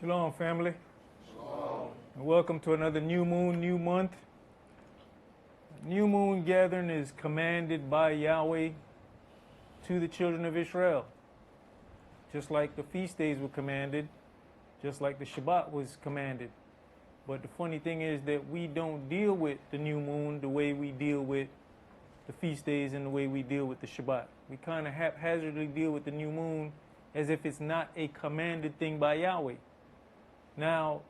Shalom, family. Shalom. And welcome to another new moon, new month. New moon gathering is commanded by Yahweh to the children of Israel. Just like the feast days were commanded, just like the Shabbat was commanded. But the funny thing is that we don't deal with the new moon the way we deal with the feast days and the way we deal with the Shabbat. We kind of haphazardly deal with the new moon as if it's not a commanded thing by Yahweh. Now,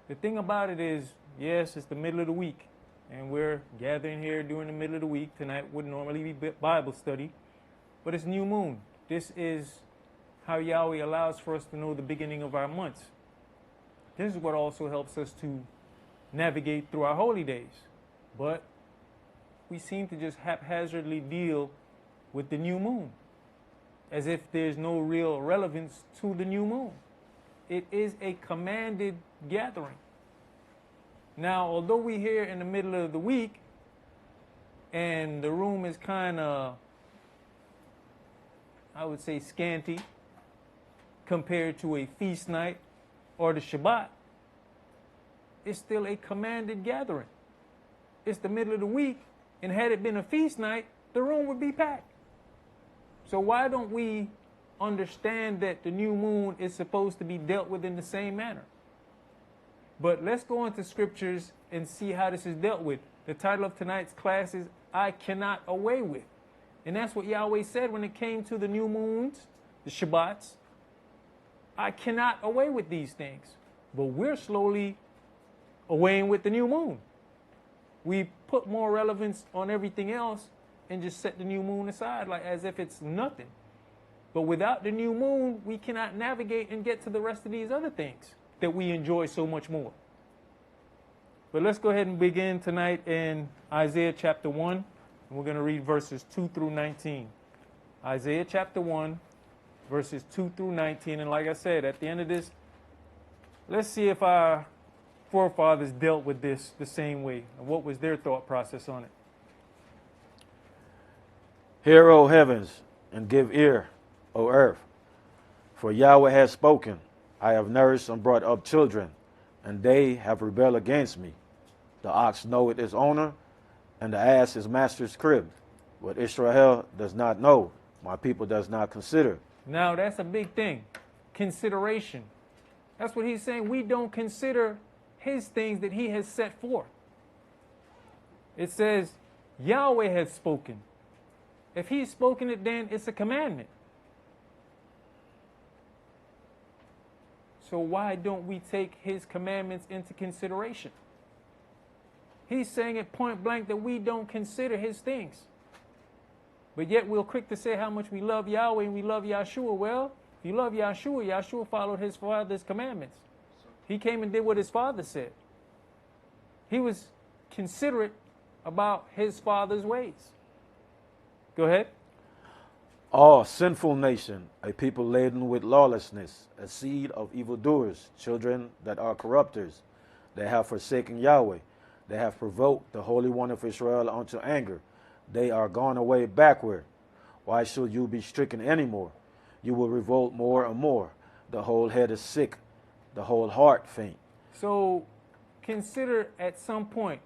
the thing about it is, yes, it's the middle of the week, and we're gathering here during the middle of the week. Tonight would normally be Bible study, but it's new moon. This is how Yahweh allows for us to know the beginning of our months. This is what also helps us to navigate through our holy days. But we seem to just haphazardly deal with the new moon, as if there's no real relevance to the new moon. It is a commanded gathering. Now, although we're here in the middle of the week and the room is kind of, I would say, scanty compared to a feast night or the Shabbat, it's still a commanded gathering. It's the middle of the week, and had it been a feast night, the room would be packed. So why don't we understand that the new moon is supposed to be dealt with in the same manner? But let's go into scriptures and see how this is dealt with. The title of tonight's class is I Cannot Away With. And that's what Yahweh said when it came to the new moons, the Shabbats. I cannot away with these things. But we're slowly awaying with the new moon. We put more relevance on everything else and just set the new moon aside like as if it's nothing. But without the new moon, we cannot navigate and get to the rest of these other things that we enjoy so much more. But let's go ahead and begin tonight in Isaiah chapter 1. And we're going to read verses 2 through 19. Isaiah chapter 1, verses 2 through 19. And like I said, at the end of this, let's see if our forefathers dealt with this the same way. And what was their thought process on it. Hear, O heavens, and give ear, O earth, for Yahweh has spoken. I have nourished and brought up children, and they have rebelled against me. The ox knoweth his owner, and the ass his master's crib. What Israel does not know, my people does not consider. Now that's a big thing. Consideration. That's what he's saying. We don't consider his things that he has set forth. It says, Yahweh has spoken. If he's spoken it, then it's a commandment. So why don't we take his commandments into consideration? He's saying it point blank that we don't consider his things. But yet we're quick to say how much we love Yahweh and we love Yahshua. Well, if you love Yahshua, Yahshua followed his father's commandments. He came and did what his father said. He was considerate about his father's ways. Go ahead. All sinful nation, a people laden with lawlessness, a seed of evildoers, children that are corrupters. They have forsaken Yahweh. They have provoked the Holy One of Israel unto anger. They are gone away backward. Why should you be stricken any more? You will revolt more and more. The whole head is sick, the whole heart faint. So consider at some point,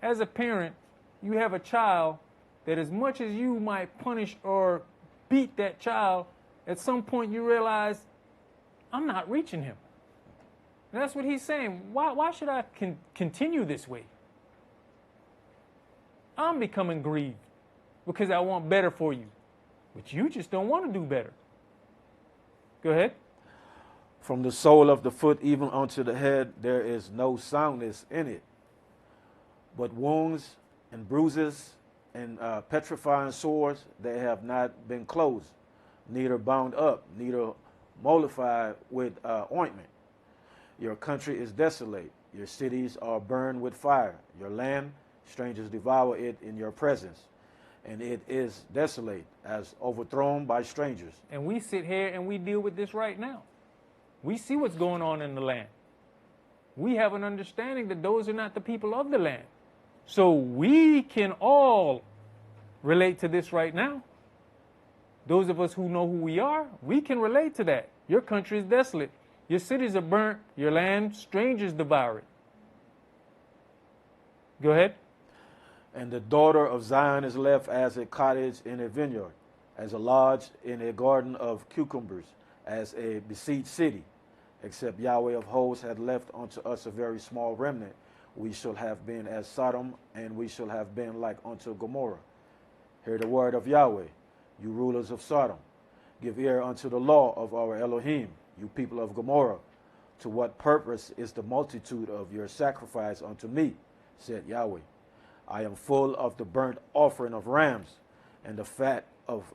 as a parent, you have a child that as much as you might punish or beat that child, at some point you realize, I'm not reaching him. And that's what he's saying. Why should I continue this way? I'm becoming grieved because I want better for you. But you just don't want to do better. Go ahead. From the sole of the foot even unto the head, there is no soundness in it, but wounds and bruises and petrifying sores. They have not been closed, neither bound up, neither mollified with ointment. Your country is desolate. Your cities are burned with fire. Your land, strangers devour it in your presence. And it is desolate, as overthrown by strangers. And we sit here and we deal with this right now. We see what's going on in the land. We have an understanding that those are not the people of the land. So we can all relate to this right now. Those of us who know who we are, we can relate to that. Your country is desolate. Your cities are burnt, your land, strangers devour it. Go ahead. And the daughter of Zion is left as a cottage in a vineyard, as a lodge in a garden of cucumbers, as a besieged city. Except Yahweh of hosts had left unto us a very small remnant, we shall have been as Sodom, and we shall have been like unto Gomorrah. Hear the word of Yahweh, you rulers of Sodom. Give ear unto the law of our Elohim, you people of Gomorrah. To what purpose is the multitude of your sacrifice unto me, said Yahweh. I am full of the burnt offering of rams, and the fat of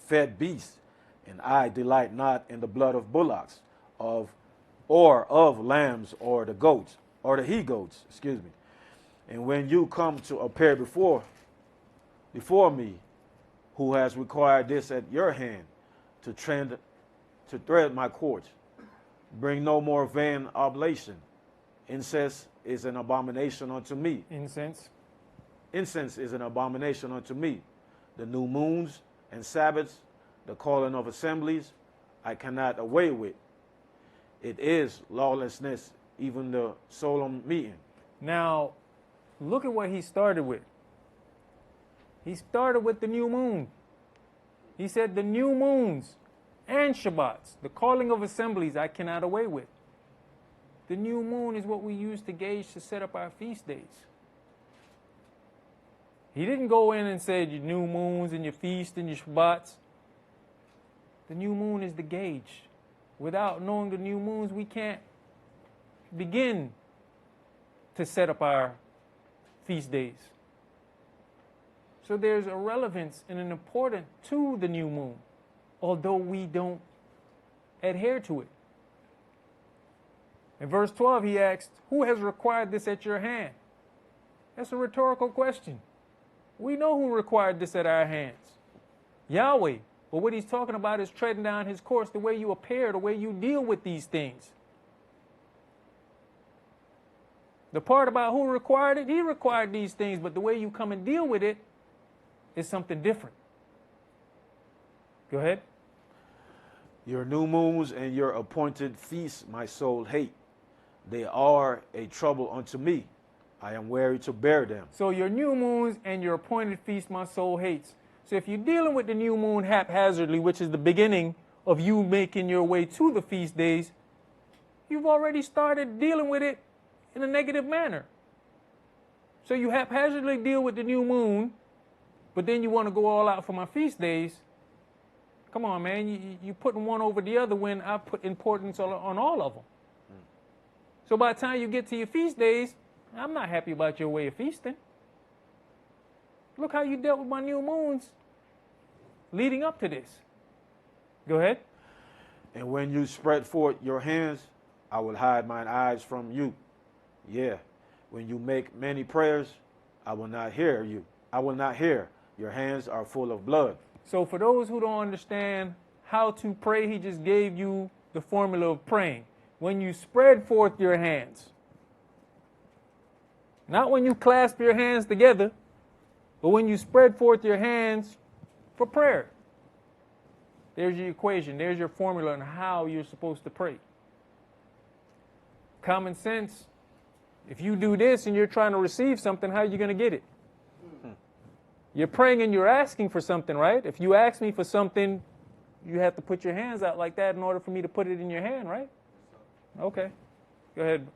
fed beasts, and I delight not in the blood of bullocks, or of lambs, or the goats, or the he-goats, excuse me. And when you come to appear before me, who has required this at your hand, to thread my courts, bring no more vain oblation. Incense is an abomination unto me. Incense is an abomination unto me. The new moons and Sabbaths, the calling of assemblies, I cannot away with. It is lawlessness, even the solemn meeting. Now, look at what he started with. He started with the new moon. He said the new moons and Shabbats, the calling of assemblies, I cannot away with. The new moon is what we use to gauge to set up our feast days. He didn't go in and say your new moons and your feast and your Shabbats. The new moon is the gauge. Without knowing the new moons, we can't begin to set up our feast days. So there's a relevance and an importance to the new moon, although we don't adhere to it. In verse 12, he asked, who has required this at your hand? That's a rhetorical question. We know who required this at our hands. Yahweh. But what he's talking about is treading down his course, the way you appear, the way you deal with these things. The part about who required it, he required these things, but the way you come and deal with it is something different. Go ahead. Your new moons and your appointed feasts my soul hate. They are a trouble unto me. I am weary to bear them. So your new moons and your appointed feasts my soul hates. So if you're dealing with the new moon haphazardly, which is the beginning of you making your way to the feast days, you've already started dealing with it in a negative manner. So you haphazardly deal with the new moon, but then you want to go all out for my feast days. Come on, man. You're putting one over the other when I put importance on all of them. So by the time you get to your feast days, I'm not happy about your way of feasting. Look how you dealt with my new moons leading up to this. Go ahead. And when you spread forth your hands, I will hide mine eyes from you. Yeah, when you make many prayers, I will not hear you. I will not hear. Your hands are full of blood. So for those who don't understand how to pray, he just gave you the formula of praying. When you spread forth your hands. Not when you clasp your hands together, but when you spread forth your hands for prayer. There's your equation. There's your formula on how you're supposed to pray. Common sense. If you do this and you're trying to receive something, how are you going to get it? You're praying and you're asking for something, right? If you ask me for something, you have to put your hands out like that in order for me to put it in your hand, right? Okay. Go ahead.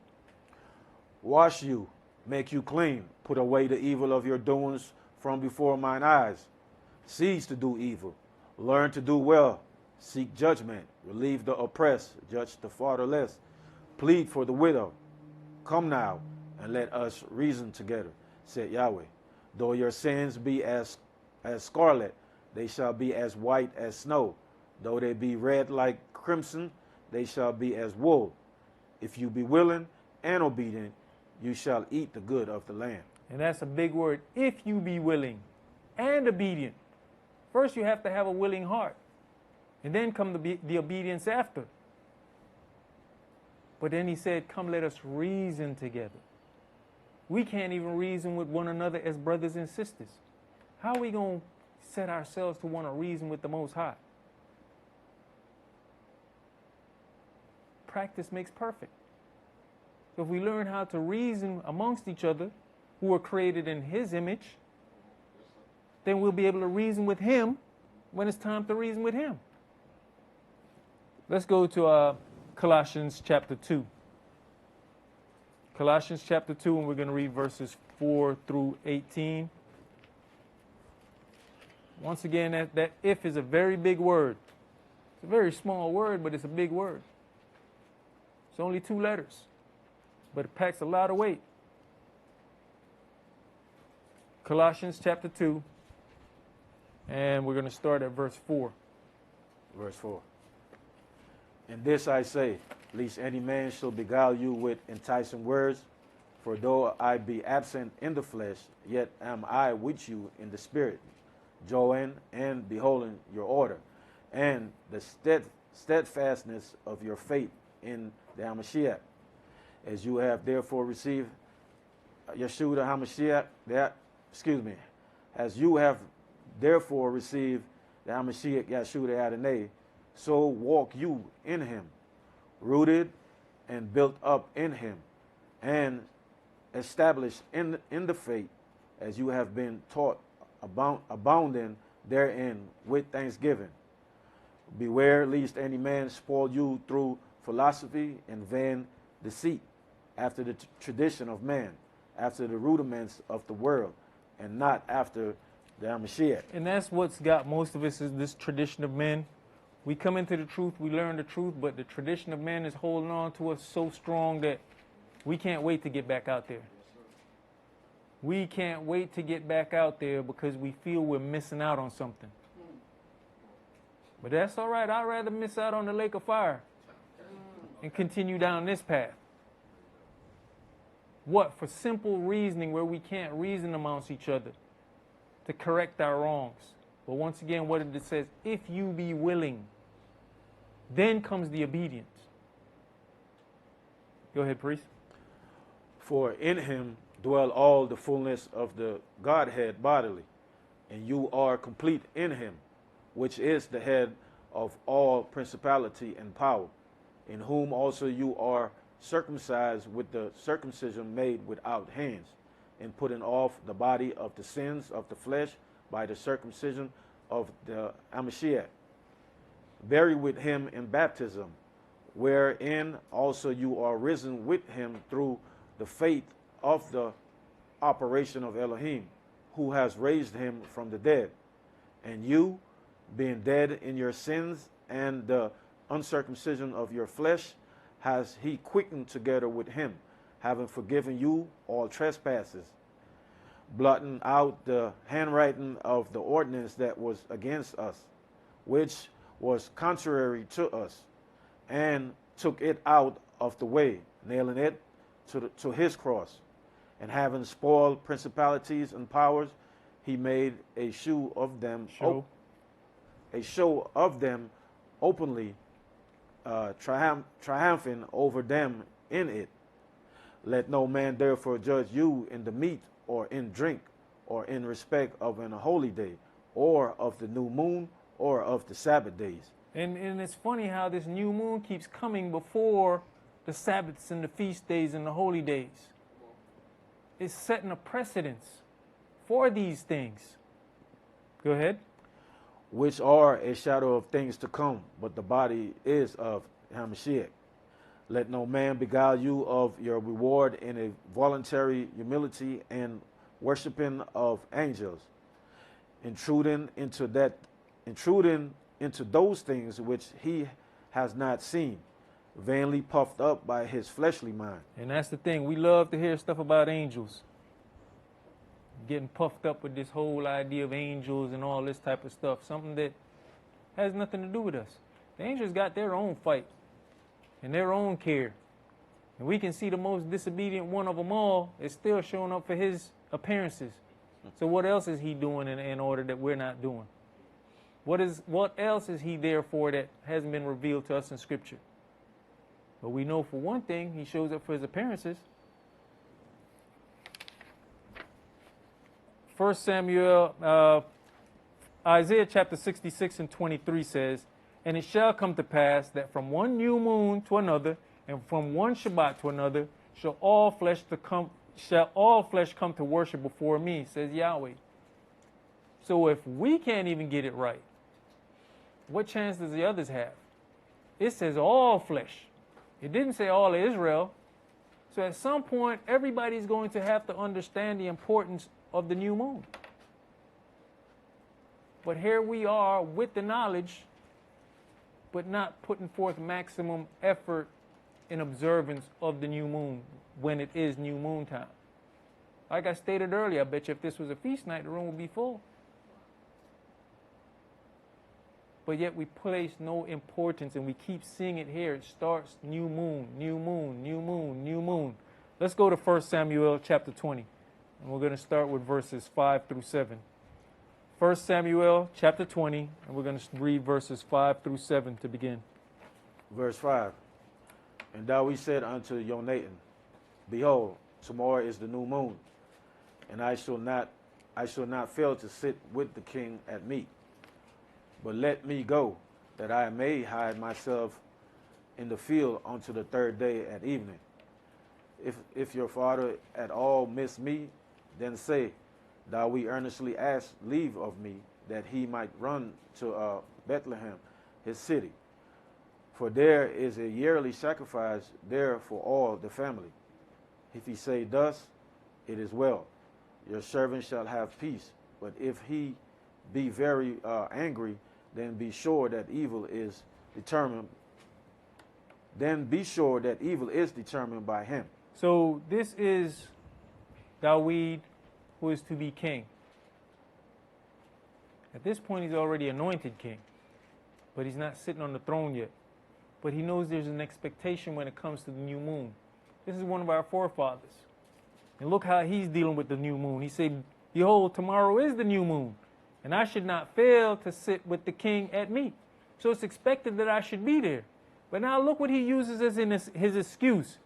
Wash you, make you clean, put away the evil of your doings from before mine eyes. Cease to do evil, learn to do well, seek judgment, relieve the oppressed, judge the fatherless, plead for the widow. Come now, and let us reason together, said Yahweh. Though your sins be as scarlet, they shall be as white as snow. Though they be red like crimson, they shall be as wool. If you be willing and obedient, you shall eat the good of the land. And that's a big word. If you be willing and obedient. First, you have to have a willing heart. And then come the obedience after. But then he said, come, let us reason together. We can't even reason with one another as brothers and sisters. How are we going to set ourselves to want to reason with the Most High? practice makes perfect. So if we learn how to reason amongst each other, who were created in his image, then we'll be able to reason with him when it's time to reason with him. Let's go to Colossians chapter 2. Colossians chapter 2, and we're going to read verses 4 through 18. Once again, that if is a very big word. It's a very small word, but it's a big word. It's only 2 letters, but it packs a lot of weight. Colossians chapter 2, and we're going to start at verse 4. Verse 4. And this I say, lest any man shall beguile you with enticing words, for though I be absent in the flesh, yet am I with you in the spirit, joying and beholding your order, and the steadfastness of your faith in the HaMashiach, as you have therefore received Yeshua the HaMashiach, as you have therefore received the HaMashiach Yeshua the Adonai, so walk you in him, rooted and built up in him, and established in the faith, as you have been taught, abounding therein with thanksgiving. Beware lest any man spoil you through philosophy and vain deceit, after the tradition of man, after the rudiments of the world, and not after the HaMashiach. And that's what's got most of us, is this tradition of men. We come into the truth, we learn the truth, but the tradition of men is holding on to us so strong that we can't wait to get back out there. We can't wait to get back out there because we feel we're missing out on something. But that's all right. I'd rather miss out on the lake of fire and continue down this path. What? For simple reasoning where we can't reason amongst each other to correct our wrongs. But once again, what it says, if you be willing, then comes the obedience. Go ahead, priest. For in him dwell all the fullness of the Godhead bodily, and you are complete in him, which is the head of all principality and power, in whom also you are circumcised with the circumcision made without hands, in putting off the body of the sins of the flesh by the circumcision of the HaMashiach, buried with him in baptism, wherein also you are risen with him through the faith of the operation of Elohim, who has raised him from the dead. And you, being dead in your sins and the uncircumcision of your flesh, has he quickened together with him, having forgiven you all trespasses, blotting out the handwriting of the ordinance that was against us, which was contrary to us, and took it out of the way, nailing it to his cross. And having spoiled principalities and powers, he made a show of them openly, triumphing over them in it. Let no man therefore judge you in the meat, or in drink, or in respect of an holy day, or of the new moon, or of the Sabbath days. And it's funny how this new moon keeps coming before the Sabbaths and the feast days and the holy days. It's setting a precedence for these things. Go ahead. Which are a shadow of things to come, but the body is of HaMashiach. Let no man beguile you of your reward in a voluntary humility and worshiping of angels, intruding into those things which he has not seen, vainly puffed up by his fleshly mind. And that's the thing. We love to hear stuff about angels. Getting puffed up with this whole idea of angels and all this type of stuff. Something that has nothing to do with us. The angels got their own fight and their own care. And we can see the most disobedient one of them all is still showing up for his appearances. So what else is he doing in order that we're not doing? What else is he there for that hasn't been revealed to us in Scripture? But we know for one thing, he shows up for his appearances. 1 Samuel, Isaiah chapter 66 and 23 says, And it shall come to pass that from one new moon to another, and from one Shabbat to another, shall all flesh come to worship before me, says Yahweh. So if we can't even get it right, what chance does the others have? It says all flesh. It didn't say all Israel. So at some point, everybody's going to have to understand the importance of the new moon. But here we are with the knowledge, but not putting forth maximum effort in observance of the new moon when it is new moon time. Like I stated earlier, I bet you if this was a feast night, the room would be full. But yet we place no importance, and we keep seeing it here. It starts new moon, new moon, new moon, new moon. Let's go to 1 Samuel chapter 20, and we're going to start with verses 5 through 7. 1 Samuel chapter 20, and we're going to read verses 5 through 7 to begin. Verse 5. And David said unto Jonathan, Behold, tomorrow is the new moon, and I shall not fail to sit with the king at meat. But let me go, that I may hide myself in the field unto the third day at evening. If your father at all miss me, then say, Thou we earnestly ask leave of me, that he might run to Bethlehem, his city. For there is a yearly sacrifice there for all the family. If he say thus, it is well. Your servant shall have peace. But if he be very angry, then be sure that evil is determined. Then be sure that evil is determined by him. So this is David, who is to be king. At this point, he's already anointed king, but he's not sitting on the throne yet. But he knows there's an expectation when it comes to the new moon. This is one of our forefathers. And look how he's dealing with the new moon. He said, Behold, tomorrow is the new moon, and I should not fail to sit with the king at meat. So it's expected that I should be there. But now look what he uses as in his excuse.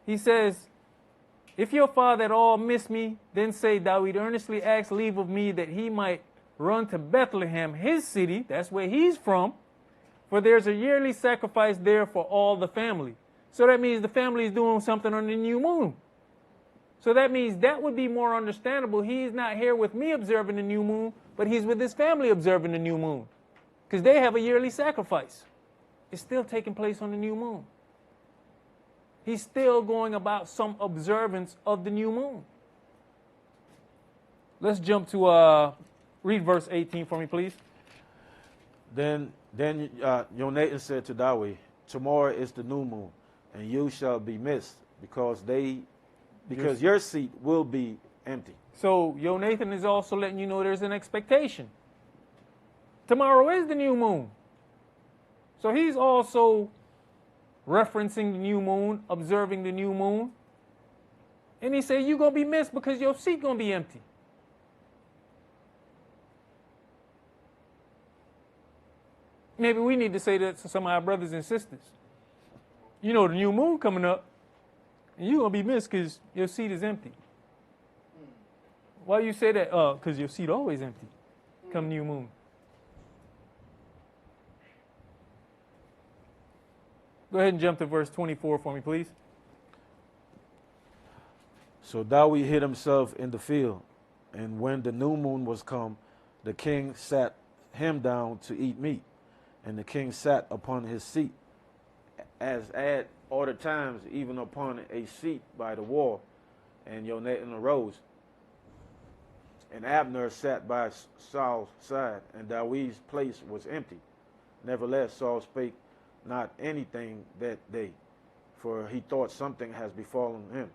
He says, If your father at all miss me, then say, David earnestly ask leave of me, that he might run to Bethlehem, his city, that's where he's from, for there's a yearly sacrifice there for all the family. So that means the family is doing something on the new moon. So that means that would be more understandable. He's not here with me observing the new moon, but he's with his family observing the new moon, because they have a yearly sacrifice. It's still taking place on the new moon. He's still going about some observance of the new moon. Let's jump to read verse 18 for me, please. Then Jonathan said to David, Tomorrow is the new moon, and you shall be missed, because your seat will be empty. So Jonathan is also letting you know there's an expectation. Tomorrow is the new moon. So he's also referencing the new moon, observing the new moon. And he said, you're going to be missed because your seat going to be empty. Maybe we need to say that to some of our brothers and sisters. You know, the new moon coming up, and you're going to be missed because your seat is empty. Why you say that? Because your seat always empty come new moon. Go ahead and jump to verse 24 for me, please. So David hid himself in the field, and when the new moon was come, the king sat him down to eat meat, and the king sat upon his seat, as at other times, even upon a seat by the wall. And Jonathan arose, and Abner sat by Saul's side, and David's place was empty. Nevertheless, Saul spake not anything that day, for he thought something has befallen him.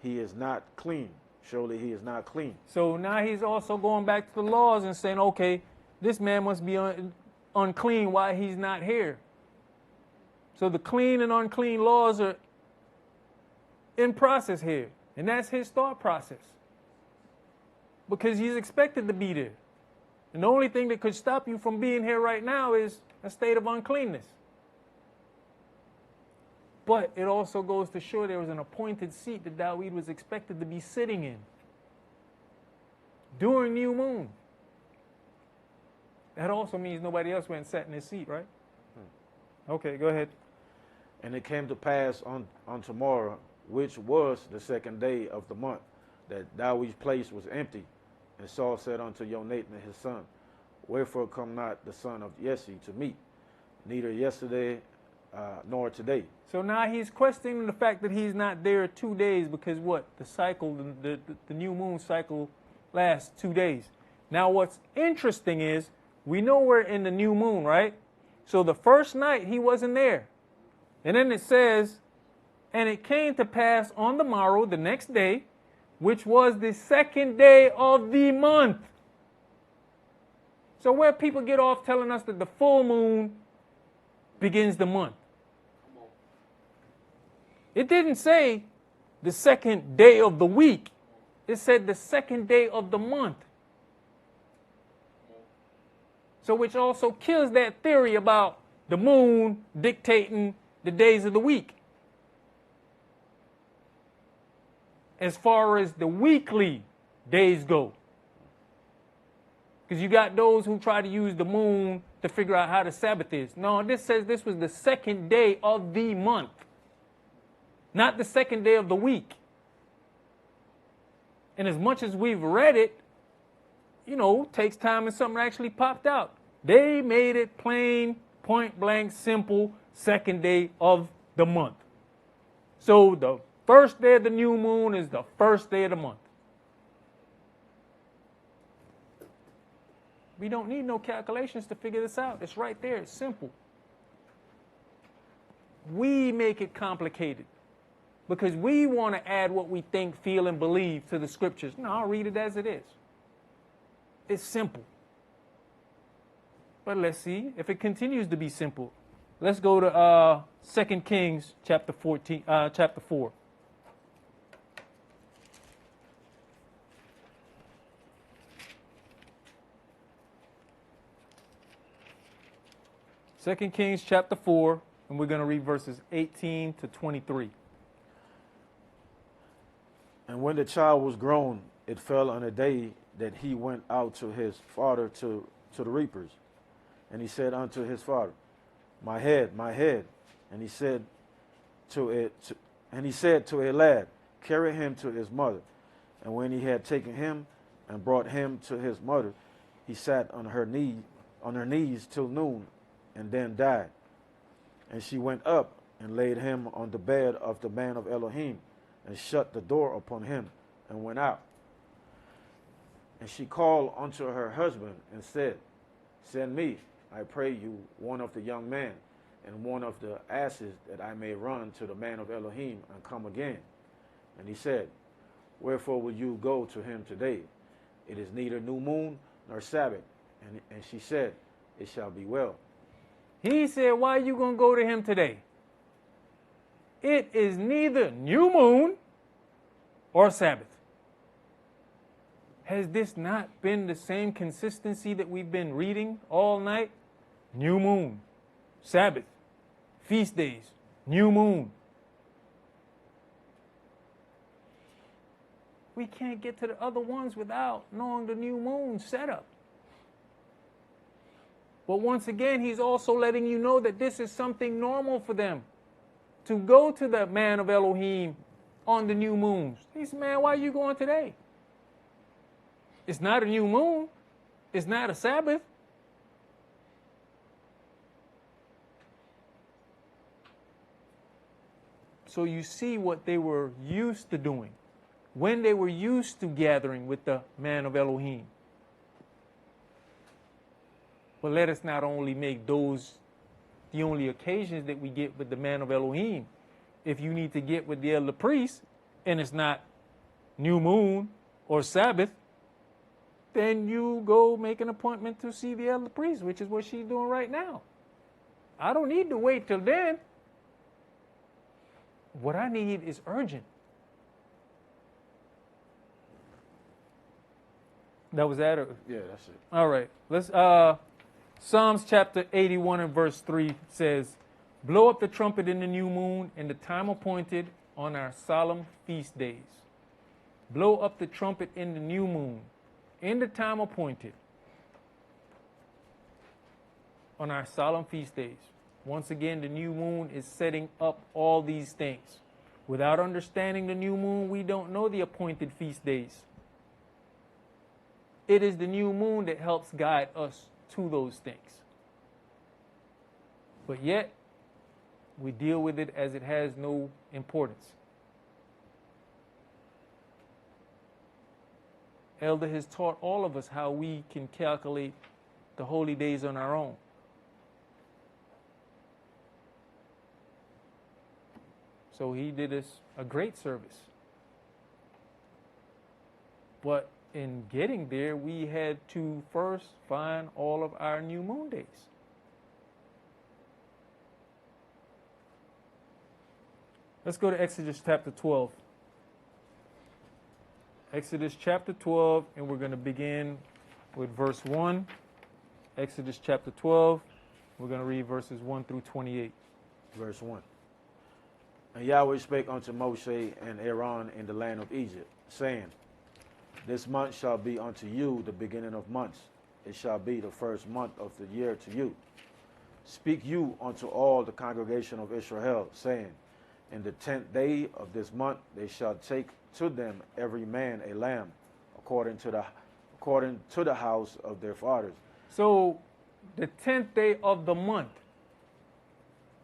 He is not clean. Surely he is not clean. So now he's also going back to the laws and saying, okay, this man must be unclean while he's not here. So the clean and unclean laws are in process here. And that's his thought process. Because he's expected to be there. And the only thing that could stop you from being here right now is a state of uncleanness. But it also goes to show there was an appointed seat that David was expected to be sitting in during new moon. That also means nobody else went and sat in his seat, right? Okay, go ahead. And it came to pass on tomorrow, which was the second day of the month, that Dawid's place was empty. And Saul said unto Jonathan his son, Wherefore come not the son of Jesse to meet, neither yesterday nor today? So now he's questioning the fact that he's not there 2 days because what? The cycle, the new moon cycle lasts 2 days. Now what's interesting is we know we're in the new moon, right? So the first night he wasn't there. And then it says, and it came to pass on the morrow, the next day, which was the second day of the month. So where people get off telling us that the full moon begins the month. It didn't say the second day of the week. It said the second day of the month. So which also kills that theory about the moon dictating the days of the week. As far as the weekly days go. Because you got those who try to use the moon to figure out how the Sabbath is. No, this says this was the second day of the month. Not the second day of the week. And as much as we've read it, takes time and something actually popped out. They made it plain, point blank, simple, second day of the month. So the first day of the new moon is the first day of the month. We don't need no calculations to figure this out. It's right there. It's simple. We make it complicated because we want to add what we think, feel, and believe to the scriptures. No, I'll read it as it is. It's simple. But let's see if it continues to be simple. Let's go to 2 Kings chapter 4. 2 Kings chapter 4, and we're going to read verses 18 to 23. And when the child was grown, it fell on a day that he went out to his father to the reapers. And he said unto his father, My head, my head. And he said to a lad, Carry him to his mother. And when he had taken him and brought him to his mother, he sat on her knees till noon, and then died. And she went up and laid him on the bed of the man of Elohim, and shut the door upon him, and went out. And she called unto her husband, and said, Send me, I pray you, one of the young men, and one of the asses, that I may run to the man of Elohim, and come again. And he said, Wherefore will you go to him today? It is neither new moon nor Sabbath. And she said, It shall be well. He said, why are you going to go to him today? It is neither new moon or Sabbath. Has this not been the same consistency that we've been reading all night? New moon, Sabbath, feast days, new moon. We can't get to the other ones without knowing the new moon setup. But once again, he's also letting you know that this is something normal for them. To go to the man of Elohim on the new moons. He said, man, why are you going today? It's not a new moon. It's not a Sabbath. So you see what they were used to doing. When they were used to gathering with the man of Elohim. But let us not only make those the only occasions that we get with the man of Elohim. If you need to get with the elder priest, and it's not new moon or Sabbath, then you go make an appointment to see the elder priest, which is what she's doing right now. I don't need to wait till then. What I need is urgent. That was that? Or? Yeah, that's it. All right. Let's Psalms chapter 81 and verse 3 says, Blow up the trumpet in the new moon in the time appointed on our solemn feast days. Blow up the trumpet in the new moon in the time appointed. on our solemn feast days. Once again, the new moon is setting up all these things. Without understanding the new moon, we don't know the appointed feast days. It is the new moon that helps guide us to those things. But yet, we deal with it as it has no importance. Elder has taught all of us how we can calculate the holy days on our own. So he did us a great service. But in getting there, we had to first find all of our new moon days. Let's go to Exodus chapter 12. Exodus chapter 12, and we're going to begin with verse 1. Exodus chapter 12, we're going to read verses 1 through 28. Verse 1. And Yahweh spake unto Moshe and Aaron in the land of Egypt, saying, This month shall be unto you the beginning of months. It shall be the first month of the year to you. Speak you unto all the congregation of Israel, saying, In the 10th day of this month they shall take to them every man a lamb, according to the house of their fathers. So, the 10th day of the month.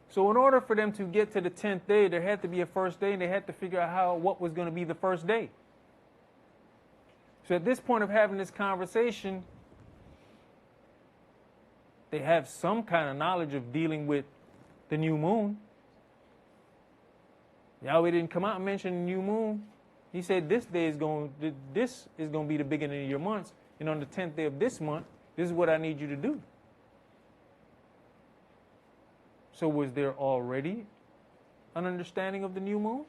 So in order for them to get to the 10th day, there had to be a first day, and they had to figure out what was going to be the first day. So at this point of having this conversation, they have some kind of knowledge of dealing with the new moon. Yahweh didn't come out and mention the new moon. He said this is going to be the beginning of your months, and on the 10th day of this month, this is what I need you to do. So was there already an understanding of the new moon?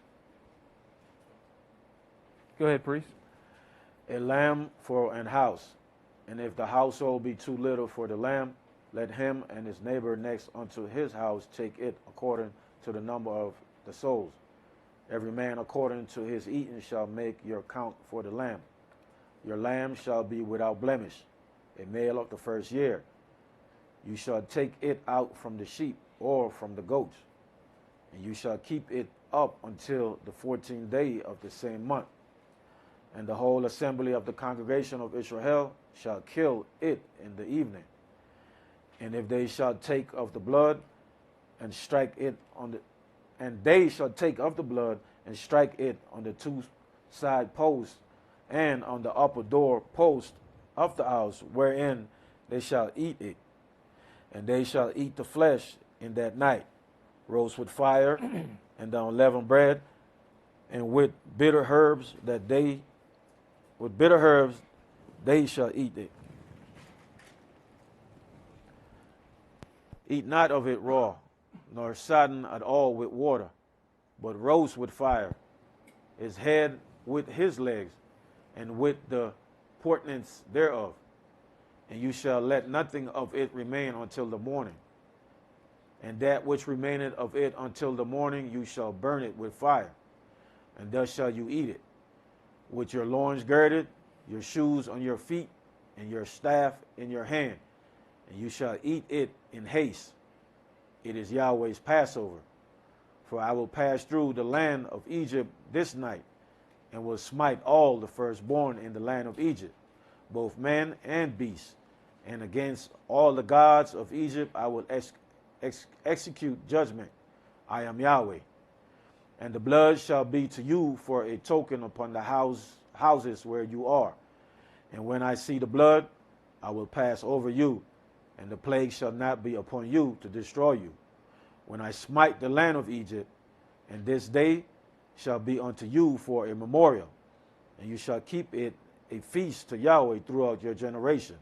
Go ahead, priest. A lamb for an house. And if the household be too little for the lamb, let him and his neighbor next unto his house take it according to the number of the souls. Every man according to his eating shall make your count for the lamb. Your lamb shall be without blemish, a male of the first year. You shall take it out from the sheep or from the goats, and you shall keep it up until the 14th day of the same month. And the whole assembly of the congregation of Israel shall kill it in the evening. And if they shall take of the blood and strike it on the they shall take of the blood and strike it on the two side posts and on the upper door post of the house, wherein they shall eat it. And they shall eat the flesh in that night, roast with fire and the unleavened bread, and with bitter herbs they shall eat it. Eat not of it raw, nor sodden at all with water, but roast with fire, his head with his legs, and with the portents thereof. And you shall let nothing of it remain until the morning. And that which remaineth of it until the morning you shall burn it with fire, and thus shall you eat it, with your loins girded, your shoes on your feet, and your staff in your hand, and you shall eat it in haste. It is Yahweh's Passover. For I will pass through the land of Egypt this night, and will smite all the firstborn in the land of Egypt, both man and beast. And against all the gods of Egypt I will execute judgment. I am Yahweh. And the blood shall be to you for a token upon the houses where you are. And when I see the blood, I will pass over you, and the plague shall not be upon you to destroy you. When I smite the land of Egypt, and this day shall be unto you for a memorial, and you shall keep it a feast to Yahweh throughout your generation.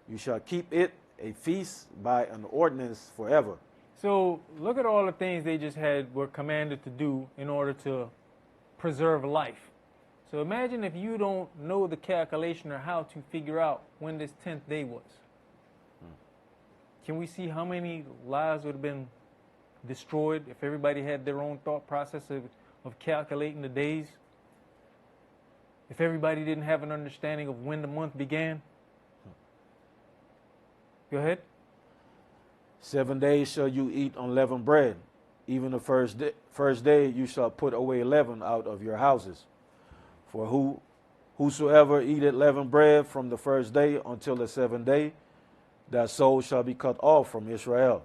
You shall keep it a feast by an ordinance forever. So look at all the things they just were commanded to do in order to preserve life. So imagine if you don't know the calculation or how to figure out when this 10th day was. Can we see how many lives would have been destroyed if everybody had their own thought process of calculating the days? If everybody didn't have an understanding of when the month began? Go ahead. 7 days shall you eat unleavened bread. Even the first day you shall put away leaven out of your houses. For whosoever eateth leavened bread from the first day until the 7th day, that soul shall be cut off from Israel.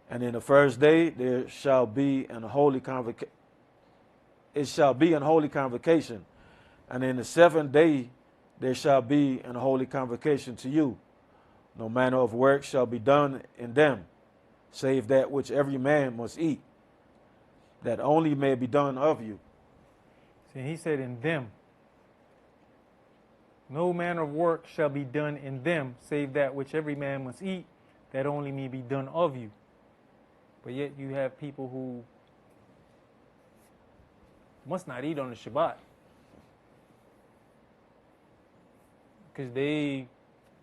And in the first day there shall be an holy convocation. It shall be an holy convocation. And in the 7th day there shall be an holy convocation to you. No manner of work shall be done in them, save that which every man must eat, that only may be done of you. See, he said in them. No manner of work shall be done in them, save that which every man must eat, that only may be done of you. But yet you have people who must not eat on the Shabbat, because they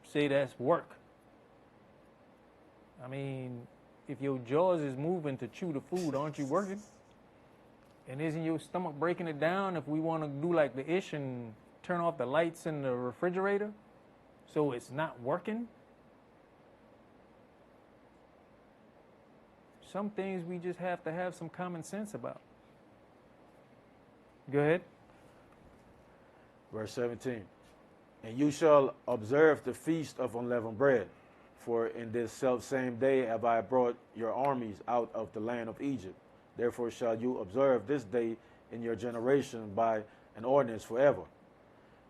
say that's work. I mean, if your jaws is moving to chew the food, aren't you working? And isn't your stomach breaking it down if we want to do like the Ish and turn off the lights in the refrigerator so it's not working? Some things we just have to have some common sense about. Go ahead. Verse 17. And you shall observe the feast of unleavened bread, for in this selfsame day have I brought your armies out of the land of Egypt. Therefore shall you observe this day in your generation by an ordinance forever.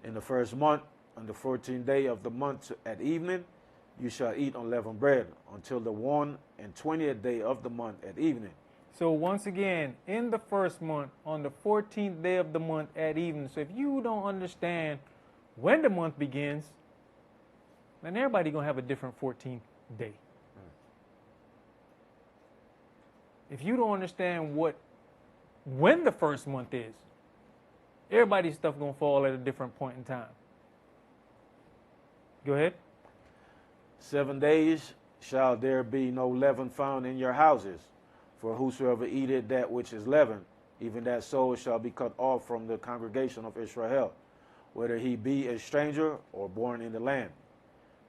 In the first month, on the 14th day of the month at evening, you shall eat unleavened bread until the 21st day of the month at evening. So once again, in the first month, on the 14th day of the month at evening. So if you don't understand when the month begins, then everybody going to have a different 14th day. If you don't understand when the first month is, everybody's stuff going to fall at a different point in time. Go ahead. 7 days shall there be no leaven found in your houses. For whosoever eateth that which is leavened, even that soul shall be cut off from the congregation of Israel, whether he be a stranger or born in the land.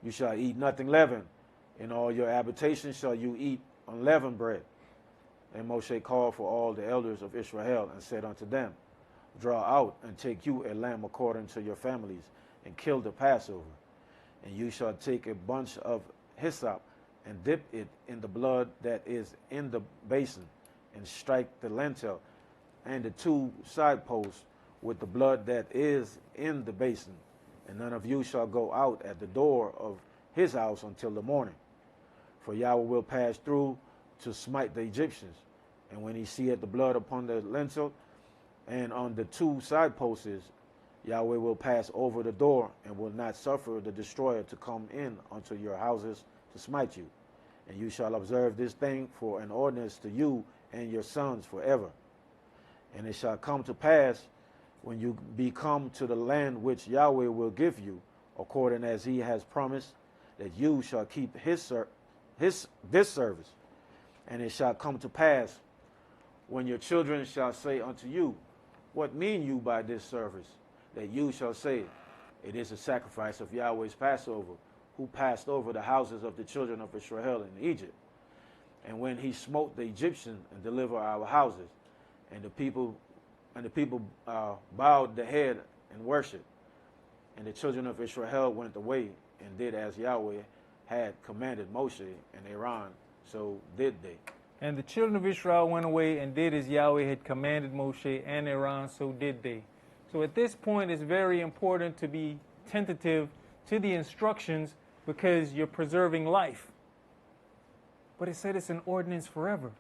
You shall eat nothing leavened. In all your habitations shall you eat unleavened bread. And Moshe called for all the elders of Israel and said unto them, Draw out and take you a lamb according to your families, and kill the Passover. And you shall take a bunch of hyssop and dip it in the blood that is in the basin, and strike the lintel and the 2 side posts with the blood that is in the basin. And none of you shall go out at the door of his house until the morning. For Yahweh will pass through to smite the Egyptians. And when he seeth the blood upon the lintel and on the 2 side posts, Yahweh will pass over the door and will not suffer the destroyer to come in unto your houses to smite you. And you shall observe this thing for an ordinance to you and your sons forever. And it shall come to pass, when you be come to the land which Yahweh will give you, according as he has promised, that you shall keep this service. And it shall come to pass, when your children shall say unto you, What mean you by this service? That you shall say, It is a sacrifice of Yahweh's Passover, who passed over the houses of the children of Israel in Egypt. And when he smote the Egyptians and delivered our houses, and the people bowed the head and worshipped. And the children of Israel went away and did as Yahweh had commanded Moshe and Aaron, so did they. And the children of Israel went away and did as Yahweh had commanded Moshe and Aaron, so did they. So at this point, it's very important to be tentative to the instructions, because you're preserving life. But it said it's an ordinance forever.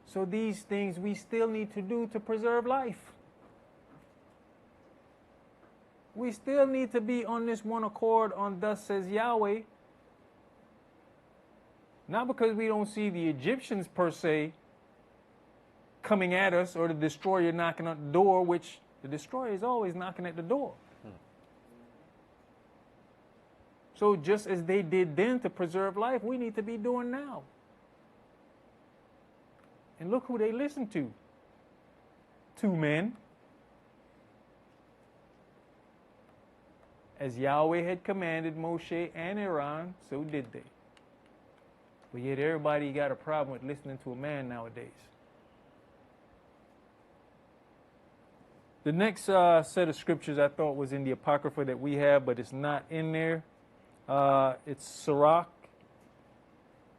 So these things we still need to do to preserve life. We still need to be on this one accord on thus says Yahweh. Not because we don't see the Egyptians per se coming at us, or the destroyer knocking at the door, which the destroyer is always knocking at the door. So just as they did then to preserve life, we need to be doing now. And look who they listened to. 2 men. As Yahweh had commanded Moshe and Aaron, so did they. But yet everybody got a problem with listening to a man nowadays. The next set of scriptures I thought was in the Apocrypha that we have, but it's not in there. It's Sirach,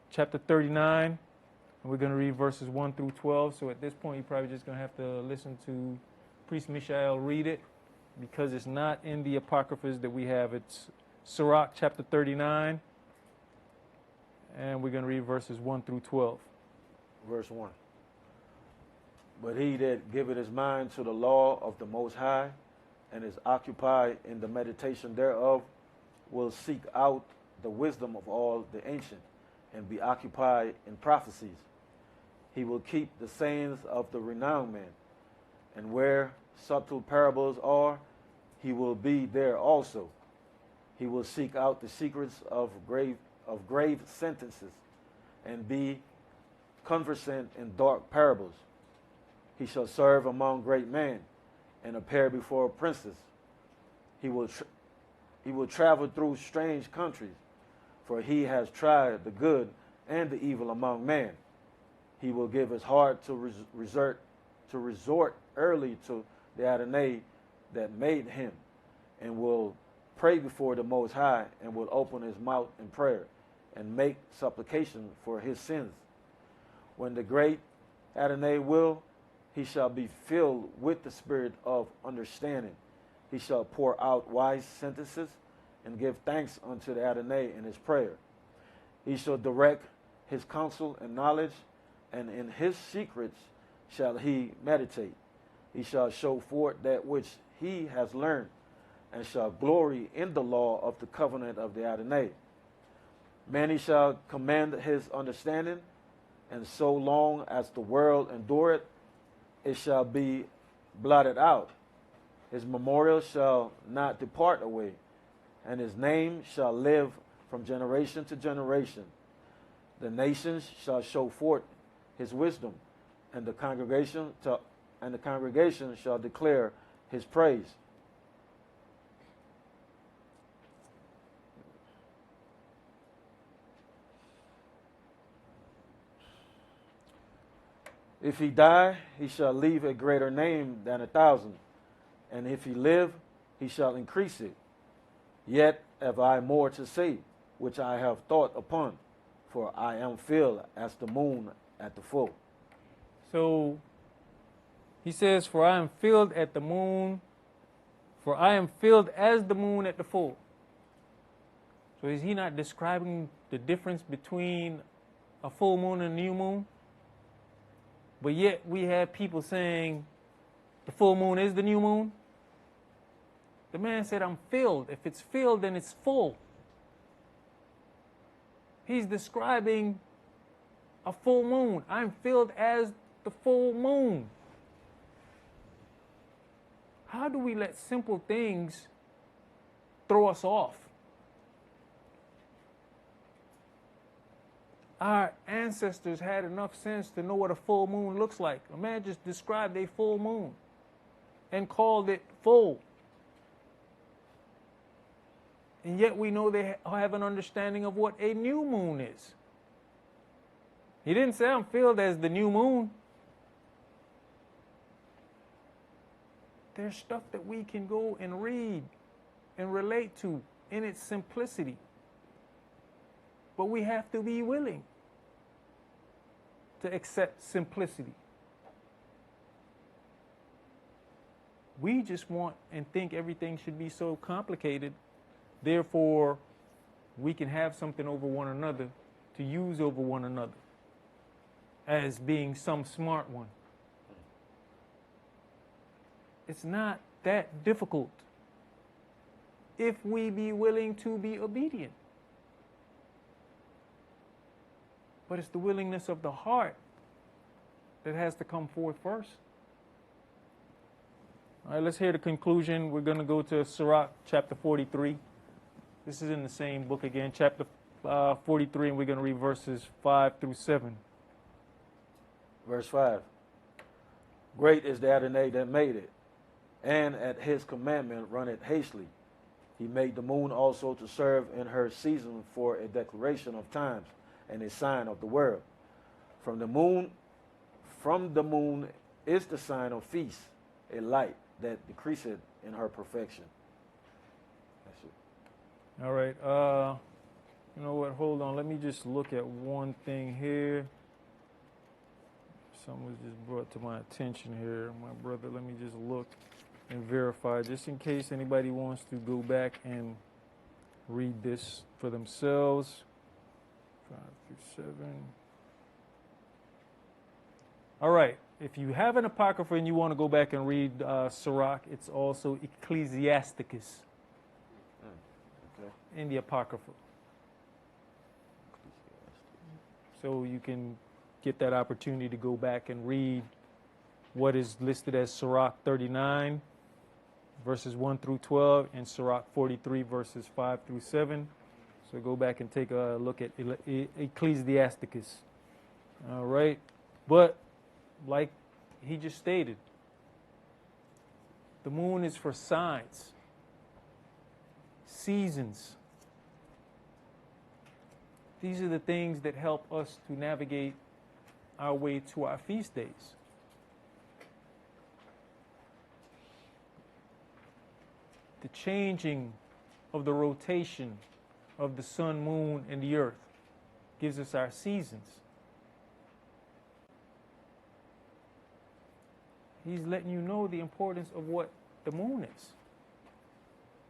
chapter 39. And we're going to read verses 1 through 12. So at this point, you're probably just going to have to listen to Priest Mishael read it, because it's not in the Apocryphas that we have. It's Sirach, chapter 39. And we're going to read verses 1 through 12. Verse 1. But he that giveth his mind to the law of the Most High, and is occupied in the meditation thereof, will seek out the wisdom of all the ancient, and be occupied in prophecies. He will keep the sayings of the renowned man, and where subtle parables are, he will be there also. He will seek out the secrets of grave sentences, and be conversant in dark parables. He shall serve among great men, and appear before princes. He will travel through strange countries, for he has tried the good and the evil among men. He will give his heart to resort early to the Adonai that made him, and will pray before the Most High, and will open his mouth in prayer, and make supplication for his sins. When the great Adonai will, he shall be filled with the spirit of understanding. He shall pour out wise sentences, and give thanks unto the Adonai in his prayer. He shall direct his counsel and knowledge, and in his secrets shall he meditate. He shall show forth that which he has learned, and shall glory in the law of the covenant of the Adonai. Many shall command his understanding, and so long as the world endureth, it shall be blotted out. His memorial shall not depart away, and his name shall live from generation to generation. The nations shall show forth his wisdom, and the congregation shall declare his praise. If he die, he shall leave a greater name than 1,000, and if he live, he shall increase it. Yet have I more to say, which I have thought upon, for I am filled as the moon at the full. So he says, for I am filled at the moon, for I am filled as the moon at the full. So is he not describing the difference between a full moon and a new moon? But yet we have people saying the full moon is the new moon. The man said, I'm filled. If it's filled, then it's full. He's describing a full moon. I'm filled as the full moon. How do we let simple things throw us off? Our ancestors had enough sense to know what a full moon looks like. A man just described a full moon and called it full. And yet we know they have an understanding of what a new moon is. He didn't say I'm filled as the new moon. There's stuff that we can go and read and relate to in its simplicity. But we have to be willing to accept simplicity. We just want and think everything should be so complicated. Therefore, we can have something over one another to use over one another as being some smart one. It's not that difficult if we be willing to be obedient. But it's the willingness of the heart that has to come forth first. All right, let's hear the conclusion. We're going to go to Sirach chapter 43. This is in the same book again, chapter 43, and we're going to read verses 5 through 7. Verse 5. Great is the Adonai that made it, and at his commandment run it hastily. He made the moon also to serve in her season for a declaration of times, and a sign of the world. From the moon is the sign of feast, a light that decreaseth in her perfection. That's it. All right. You know what? Hold on. Let me just look at one thing here. Something was just brought to my attention here, my brother. Let me just look and verify, just in case anybody wants to go back and read this for themselves. 5 through 7. All right. If you have an apocrypha and you want to go back and read Sirach, it's also Ecclesiasticus in the apocrypha. So you can get that opportunity to go back and read what is listed as Sirach 39, verses 1 through 12, and Sirach 43, verses 5 through 7. So go back and take a look at Ecclesiasticus. All right. But like he just stated, the moon is for signs, seasons. These are the things that help us to navigate our way to our feast days. The changing of the rotation of the sun, moon, and the earth gives us our seasons. He's letting you know the importance of what the moon is.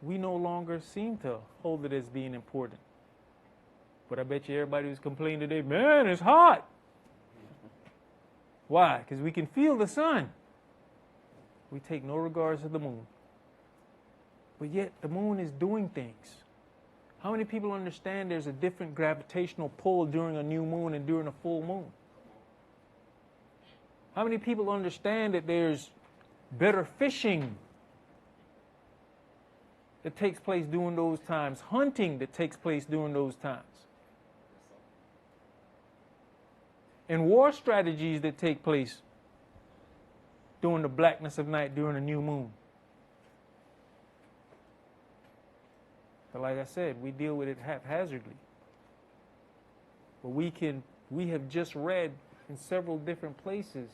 We no longer seem to hold it as being important. But I bet you everybody who's complaining today, man, it's hot. Why? Because we can feel the sun. We take no regards to the moon. But yet the moon is doing things. How many people understand there's a different gravitational pull during a new moon and during a full moon? How many people understand that there's better fishing that takes place during those times, hunting that takes place during those times, and war strategies that take place during the blackness of night during a new moon? But like I said, we deal with it haphazardly. But we have just read in several different places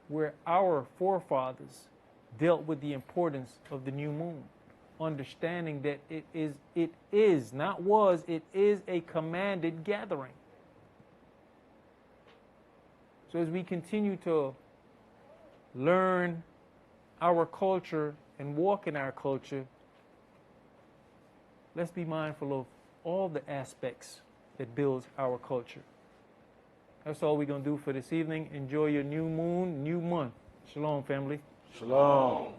where our forefathers dealt with the importance of the new moon, understanding that it is, not was, it is a commanded gathering. So as we continue to learn our culture and walk in our culture, let's be mindful of all the aspects that builds our culture. That's all we're going to do for this evening. Enjoy your new moon, new month. Shalom, family. Shalom.